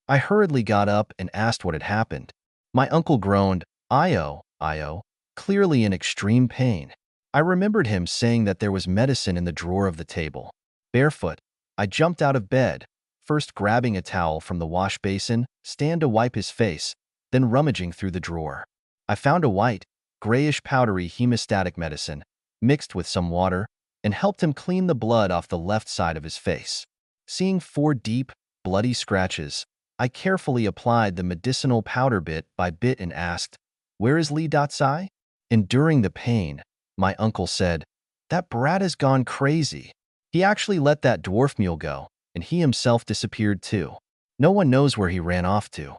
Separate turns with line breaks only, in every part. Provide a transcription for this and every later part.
I hurriedly got up and asked what had happened. My uncle groaned, Io, clearly in extreme pain. I remembered him saying that there was medicine in the drawer of the table. Barefoot, I jumped out of bed, first grabbing a towel from the wash basin, stand to wipe his face, then rummaging through the drawer. I found a white, grayish powdery hemostatic medicine, mixed with some water, and helped him clean the blood off the left side of his face. Seeing 4 deep, bloody scratches, I carefully applied the medicinal powder bit by bit and asked, "Where is Lee Datsai?" Enduring the pain, my uncle said, "That brat has gone crazy. He actually let that dwarf mule go, and he himself disappeared too. No one knows where he ran off to."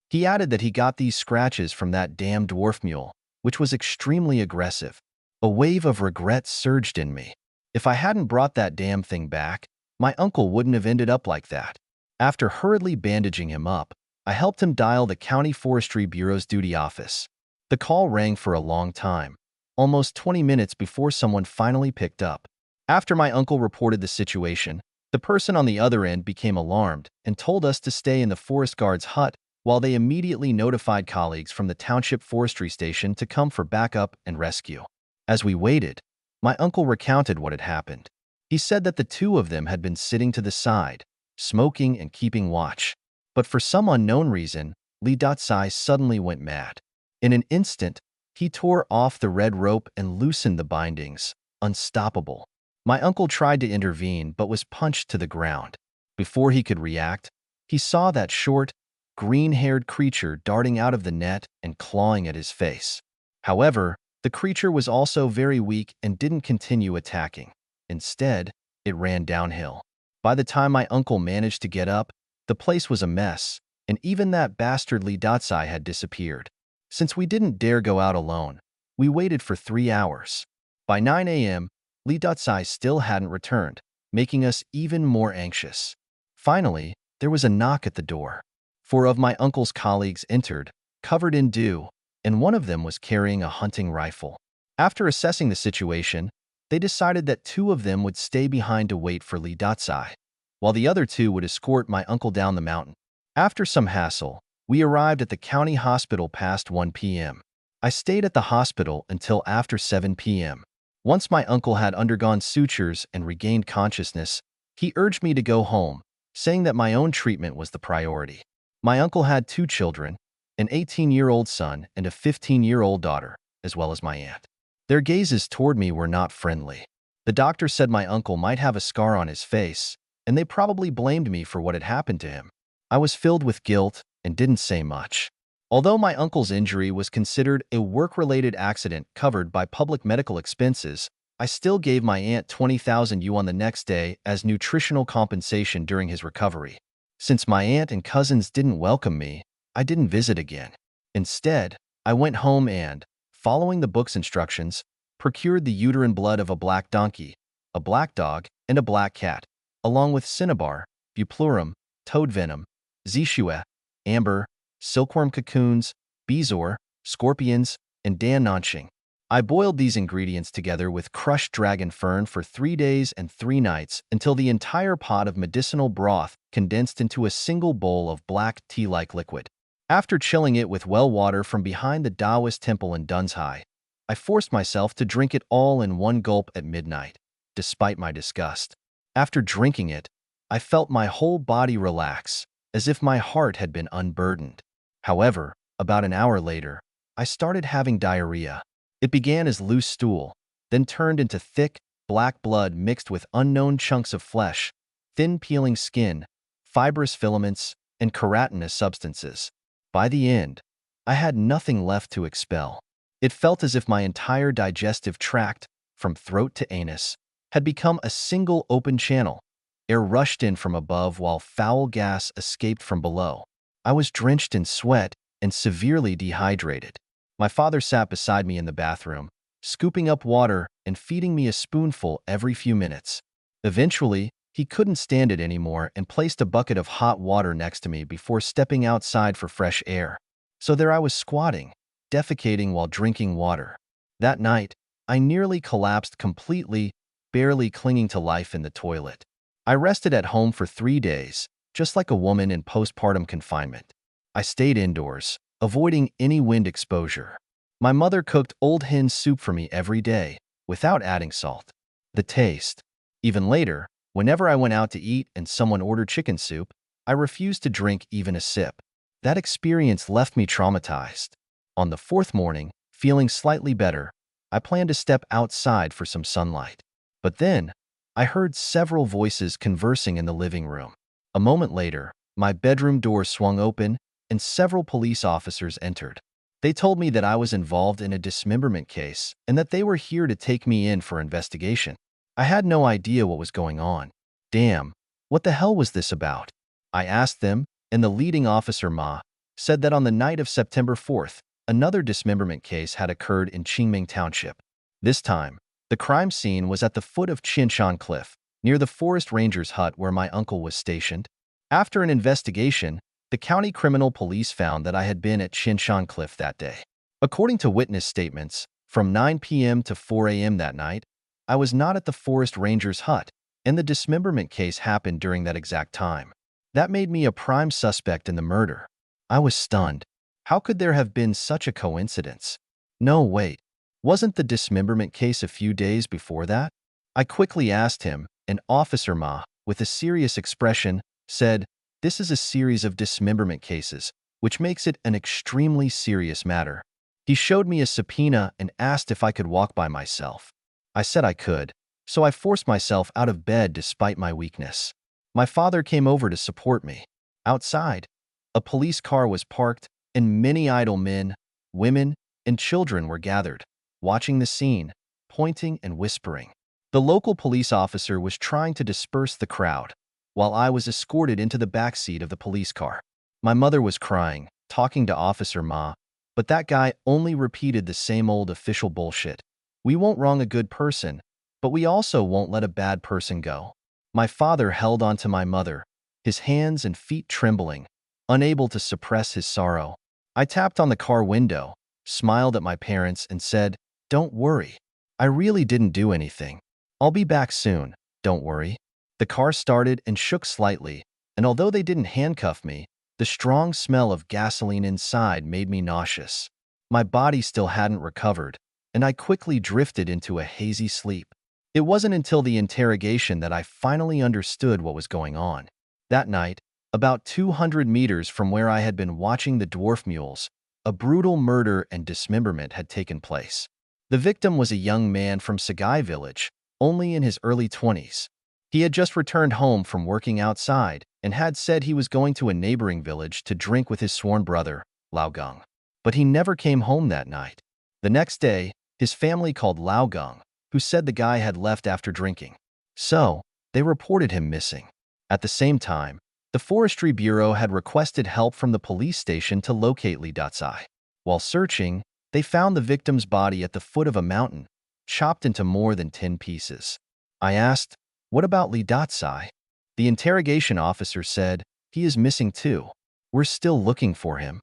He added that he got these scratches from that damn dwarf mule, which was extremely aggressive. A wave of regret surged in me. If I hadn't brought that damn thing back, my uncle wouldn't have ended up like that. After hurriedly bandaging him up, I helped him dial the County Forestry Bureau's duty office. The call rang for a long time, almost 20 minutes before someone finally picked up. After my uncle reported the situation, the person on the other end became alarmed and told us to stay in the forest guard's hut while they immediately notified colleagues from the township forestry station to come for backup and rescue. As we waited, my uncle recounted what had happened. He said that the two of them had been sitting to the side, smoking and keeping watch. But for some unknown reason, Lee Datsai suddenly went mad. In an instant, he tore off the red rope and loosened the bindings, unstoppable. My uncle tried to intervene but was punched to the ground. Before he could react, he saw that short, green-haired creature darting out of the net and clawing at his face. However, the creature was also very weak and didn't continue attacking. Instead, it ran downhill. By the time my uncle managed to get up, the place was a mess, and even that bastard Lee Datsai had disappeared. Since we didn't dare go out alone, we waited for 3 hours. By 9 a.m., Lee Datsai still hadn't returned, making us even more anxious. Finally, there was a knock at the door. 4 of my uncle's colleagues entered, covered in dew, and one of them was carrying a hunting rifle. After assessing the situation, they decided that 2 of them would stay behind to wait for Lee Datsai, while the other 2 would escort my uncle down the mountain. After some hassle, we arrived at the county hospital past 1 p.m. I stayed at the hospital until after 7 p.m. Once my uncle had undergone sutures and regained consciousness, he urged me to go home, saying that my own treatment was the priority. My uncle had 2 children, an 18-year-old son and a 15-year-old daughter, as well as my aunt. Their gazes toward me were not friendly. The doctor said my uncle might have a scar on his face, and they probably blamed me for what had happened to him. I was filled with guilt and didn't say much. Although my uncle's injury was considered a work-related accident covered by public medical expenses, I still gave my aunt 20,000 yuan the next day as nutritional compensation during his recovery. Since my aunt and cousins didn't welcome me, I didn't visit again. Instead, I went home and, following the book's instructions, procured the uterine blood of a black donkey, a black dog, and a black cat, along with cinnabar, bupleurum, toad venom, zishua, amber, silkworm cocoons, bezoar, scorpions, and dan nanxing. I boiled these ingredients together with crushed dragon fern for 3 days and 3 nights until the entire pot of medicinal broth condensed into a single bowl of black tea-like liquid. After chilling it with well water from behind the Taoist temple in Dunzhai, I forced myself to drink it all in one gulp at midnight, despite my disgust. After drinking it, I felt my whole body relax, as if my heart had been unburdened. However, about an hour later, I started having diarrhea. It began as loose stool, then turned into thick, black blood mixed with unknown chunks of flesh, thin peeling skin, fibrous filaments, and keratinous substances. By the end, I had nothing left to expel. It felt as if my entire digestive tract, from throat to anus, had become a single open channel. Air rushed in from above while foul gas escaped from below. I was drenched in sweat and severely dehydrated. My father sat beside me in the bathroom, scooping up water and feeding me a spoonful every few minutes. Eventually, he couldn't stand it anymore and placed a bucket of hot water next to me before stepping outside for fresh air. So there I was squatting, defecating while drinking water. That night, I nearly collapsed completely, barely clinging to life in the toilet. I rested at home for 3 days, just like a woman in postpartum confinement. I stayed indoors, avoiding any wind exposure. My mother cooked old hen soup for me every day, without adding salt. The taste. Even later, whenever I went out to eat and someone ordered chicken soup, I refused to drink even a sip. That experience left me traumatized. On the fourth morning, feeling slightly better, I planned to step outside for some sunlight. But then, I heard several voices conversing in the living room. A moment later, my bedroom door swung open and several police officers entered. They told me that I was involved in a dismemberment case and that they were here to take me in for investigation. I had no idea what was going on. Damn, what the hell was this about? I asked them, and the leading officer, Ma, said that on the night of September 4th, another dismemberment case had occurred in Qingming Township. This time, the crime scene was at the foot of Qinshan Cliff, near the forest ranger's hut where my uncle was stationed. After an investigation, the county criminal police found that I had been at Qinshan Cliff that day. According to witness statements, from 9 p.m. to 4 a.m. that night, I was not at the forest ranger's hut, and the dismemberment case happened during that exact time. That made me a prime suspect in the murder. I was stunned. How could there have been such a coincidence? No, wait. Wasn't the dismemberment case a few days before that? I quickly asked him, and Officer Ma, with a serious expression, said, "This is a series of dismemberment cases, which makes it an extremely serious matter." He showed me a subpoena and asked if I could walk by myself. I said I could, so I forced myself out of bed despite my weakness. My father came over to support me. Outside, a police car was parked, and many idle men, women, and children were gathered, watching the scene, pointing and whispering. The local police officer was trying to disperse the crowd, while I was escorted into the back seat of the police car. My mother was crying, talking to Officer Ma, but that guy only repeated the same old official bullshit. We won't wrong a good person, but we also won't let a bad person go. My father held on to my mother, his hands and feet trembling, unable to suppress his sorrow. I tapped on the car window, smiled at my parents, and said, "Don't worry. I really didn't do anything. I'll be back soon, don't worry." The car started and shook slightly, and although they didn't handcuff me, the strong smell of gasoline inside made me nauseous. My body still hadn't recovered, and I quickly drifted into a hazy sleep. It wasn't until the interrogation that I finally understood what was going on. That night, about 200 meters from where I had been watching the dwarf mules, a brutal murder and dismemberment had taken place. The victim was a young man from Sagai village, only in his early 20s. He had just returned home from working outside and had said he was going to a neighboring village to drink with his sworn brother, Lao Geng. But he never came home that night. The next day, his family called Lao Geng, who said the guy had left after drinking. So, they reported him missing. At the same time, the Forestry Bureau had requested help from the police station to locate Li Datsai. While searching, they found the victim's body at the foot of a mountain, chopped into more than 10 pieces. I asked, "What about Li Datsai?" The interrogation officer said, "He is missing too. We're still looking for him."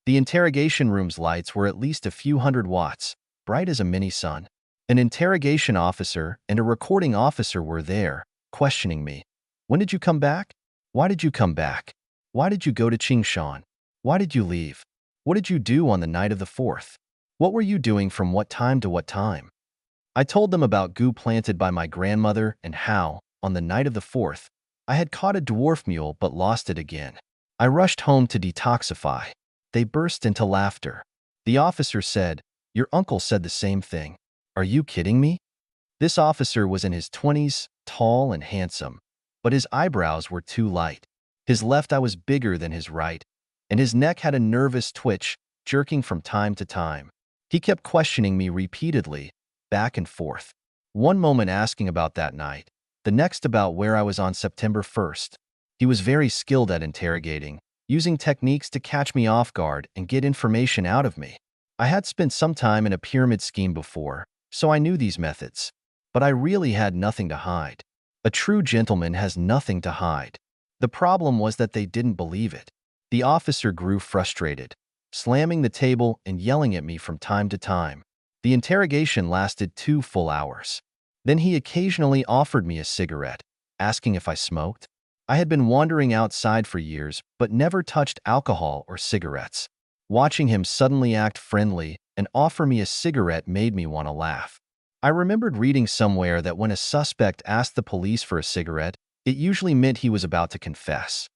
The interrogation room's lights were at least a few hundred watts, bright as a mini sun. An interrogation officer and a recording officer were there, questioning me. "When did you come back? Why did you come back? Why did you go to Qingshan? Why did you leave? What did you do on the night of the 4th? What were you doing from what time to what time?" I told them about goo planted by my grandmother and how, on the night of the 4th, I had caught a dwarf mule but lost it again. I rushed home to detoxify. They burst into laughter. The officer said, "Your uncle said the same thing. Are you kidding me?" This officer was in his 20s, tall and handsome, but his eyebrows were too light. His left eye was bigger than his right, and his neck had a nervous twitch, jerking from time to time. He kept questioning me repeatedly, back and forth. One moment asking about that night, the next about where I was on September 1st. He was very skilled at interrogating, using techniques to catch me off guard and get information out of me. I had spent some time in a pyramid scheme before, so I knew these methods. But I really had nothing to hide. A true gentleman has nothing to hide. The problem was that they didn't believe it. The officer grew frustrated, slamming the table and yelling at me from time to time. The interrogation lasted 2 full hours. Then he occasionally offered me a cigarette, asking if I smoked. I had been wandering outside for years, but never touched alcohol or cigarettes. Watching him suddenly act friendly and offer me a cigarette made me want to laugh. I remembered reading somewhere that when a suspect asked the police for a cigarette, it usually meant he was about to confess.